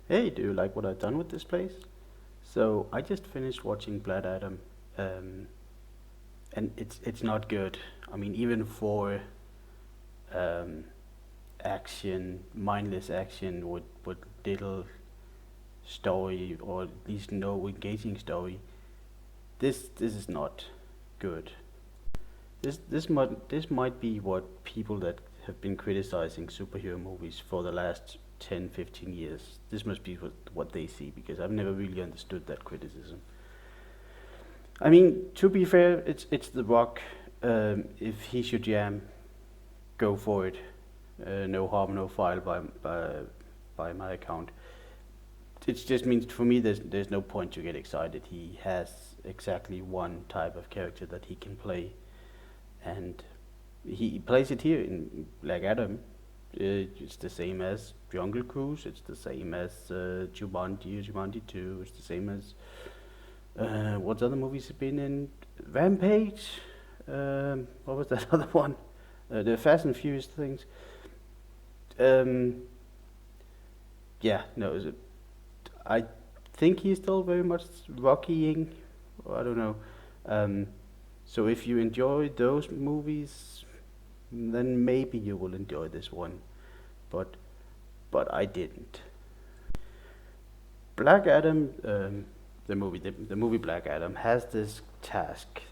Hey, do you like what I've done with this place? So I just finished watching Black Adam, um, and it's not good. I mean, even for um, action, mindless action with little story or at least no engaging story, this is not good. This might be what people that have been criticizing superhero movies for the last 10, 15 years. This must be what they see because I've never really understood that criticism. I mean, to be fair, it's The Rock. If he should jam, go for it. No harm, no foul by my account. It just means for me there's no point to get excited. He has exactly one type of character that he can play, and he plays it here in Black Adam. It's the same as Jungle Cruise. It's the same as Jumanji 2. It's the same as what other movies have been in? Rampage. What was that other one? The Fast and Furious things. Um, yeah, no, I think he's still very much Rockying. I don't know. Um, so if you enjoy those movies, then maybe you will enjoy this one. But but I didn't. Black Adam, the movie Black Adam has this task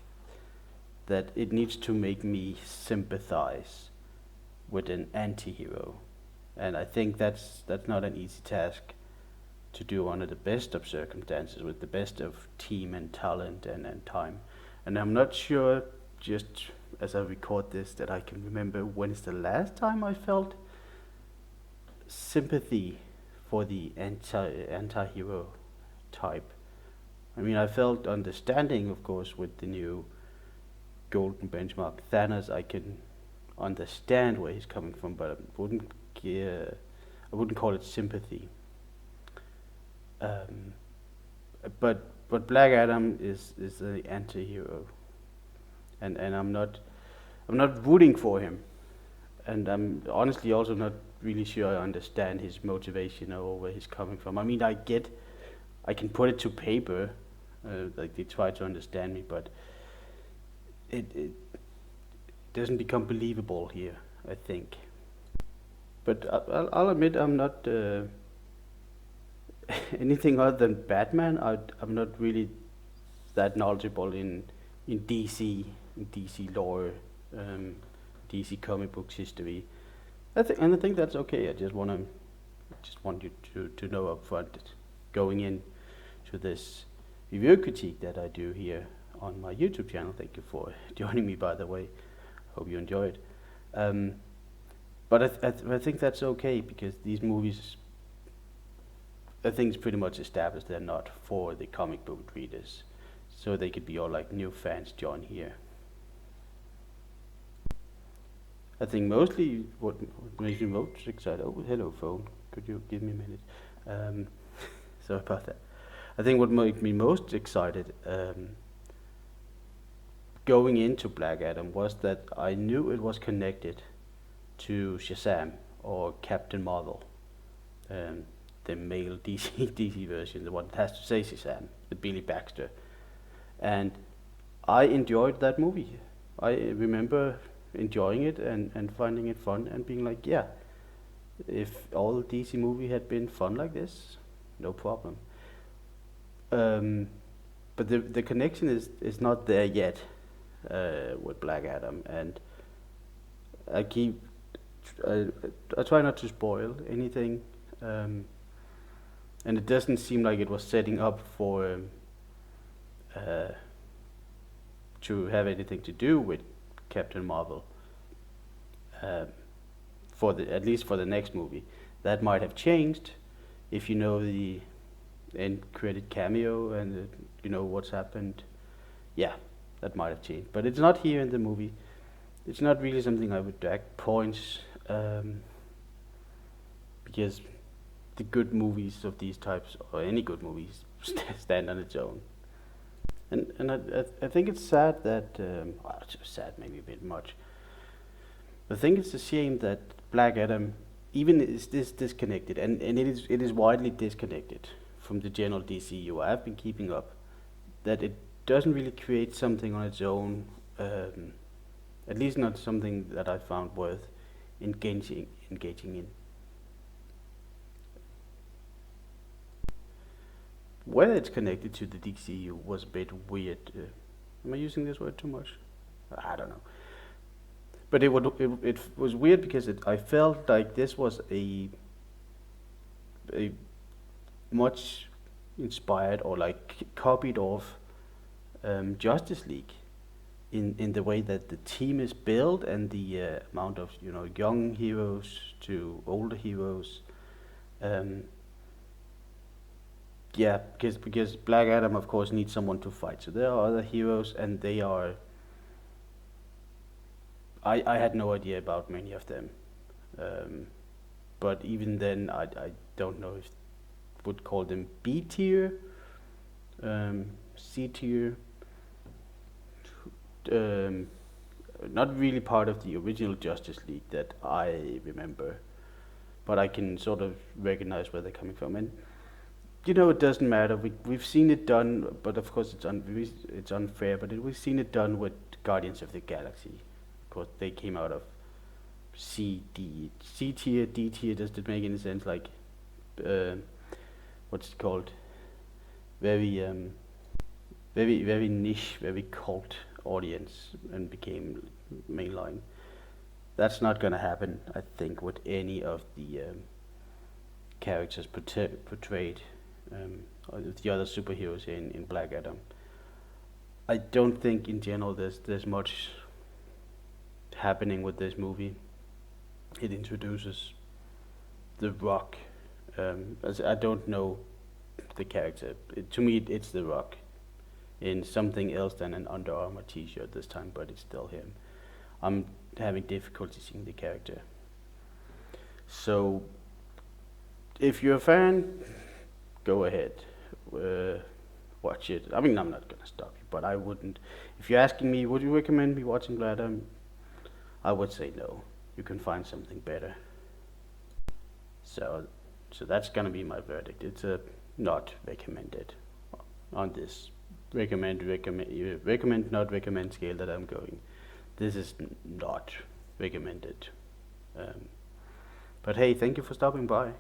that it needs to make me sympathize with an anti-hero, and I think that's not an easy task to do under the best of circumstances with the best of team and talent and time. And I'm not sure, just as I record this, that I can remember when is the last time I felt sympathy for the anti-hero type. I mean, I felt understanding, of course, with the new golden benchmark Thanos. I can understand where he's coming from, but I wouldn't call it sympathy. Um, but Black Adam is the anti-hero, and I'm not rooting for him, and I'm honestly also not really sure I understand his motivation or where he's coming from. I mean, I can put it to paper, like they try to understand me, but it doesn't become believable here, I think. But I'll admit I'm not anything other than Batman. I'm not really that knowledgeable in DC lore, um, DC comic books history. I think that's okay. I just want you to know up front going in to this review critique that I do here on my YouTube channel. Thank you for joining me, by the way. Hope you enjoy it. Um, but I think that's okay because these movies, I think it's pretty much established they're not for the comic book readers. So they could be all like new fans join here. I think mostly what makes me most excited. Oh, hello phone. Could you give me a minute? Um, sorry about that. I think what made me most excited going into Black Adam was that I knew it was connected to Shazam or Captain Marvel, um, the male DC version, the one that has to say Shazam, the Billy Baxter, and I enjoyed that movie. I remember enjoying it and finding it fun and being like, yeah, if all DC movie had been fun like this, no problem. Um, but the connection is not there yet with Black Adam, and I keep I, I try not to spoil anything, um, and it doesn't seem like it was setting up for uh, to have anything to do with Captain Marvel, um, for the at least for the next movie. That might have changed if you know the end credit cameo and you know what's happened. Yeah, that might have changed, but it's not here in the movie. It's not really something I would drag points, because the good movies of these types or any good movies stand on its own. And I think it's sad that it's sad maybe a bit much. I think it's a shame that Black Adam even is this disconnected, and it is widely disconnected from the general DCU. I've been keeping up that it doesn't really create something on its own, um, at least not something that I found worth engaging in. Whether it's connected to the DCU was a bit weird. Am I using this word too much? I don't know. But it was weird because I felt like this was a much inspired or like copied off Justice League in the way that the team is built and the amount of young heroes to older heroes. Um, yeah, because Black Adam of course needs someone to fight. So there are other heroes, and they are. I had no idea about many of them, um, but even then I don't know if would call them B tier, C tier. Um, Not really part of the original Justice League that I remember, but I can sort of recognize where they're coming from. And it doesn't matter. We've seen it done, but of course it's unfair. But we've seen it done with Guardians of the Galaxy. Of course, they came out of C tier, D tier. Does it make any sense? Like, uh, what's it called? Very very niche, very cult audience, and became mainline. That's not gonna happen, I think, with any of the characters portrayed, or the other superheroes in Black Adam. I don't think in general there's much happening with this movie. It introduces The Rock. As I don't know the character. To me, it's The Rock in something else than an Under Armour T-shirt this time, but it's still him. I'm having difficulty seeing the character. So, if you're a fan, go ahead, uh, watch it. I mean, I'm not gonna stop you, but I wouldn't. If you're asking me, would you recommend me watching Black Adam? I would say no. You can find something better. So, so that's gonna be my verdict. It's a not recommended on this recommend not recommend scale that I'm going. This is not recommended. Um, but hey, thank you for stopping by.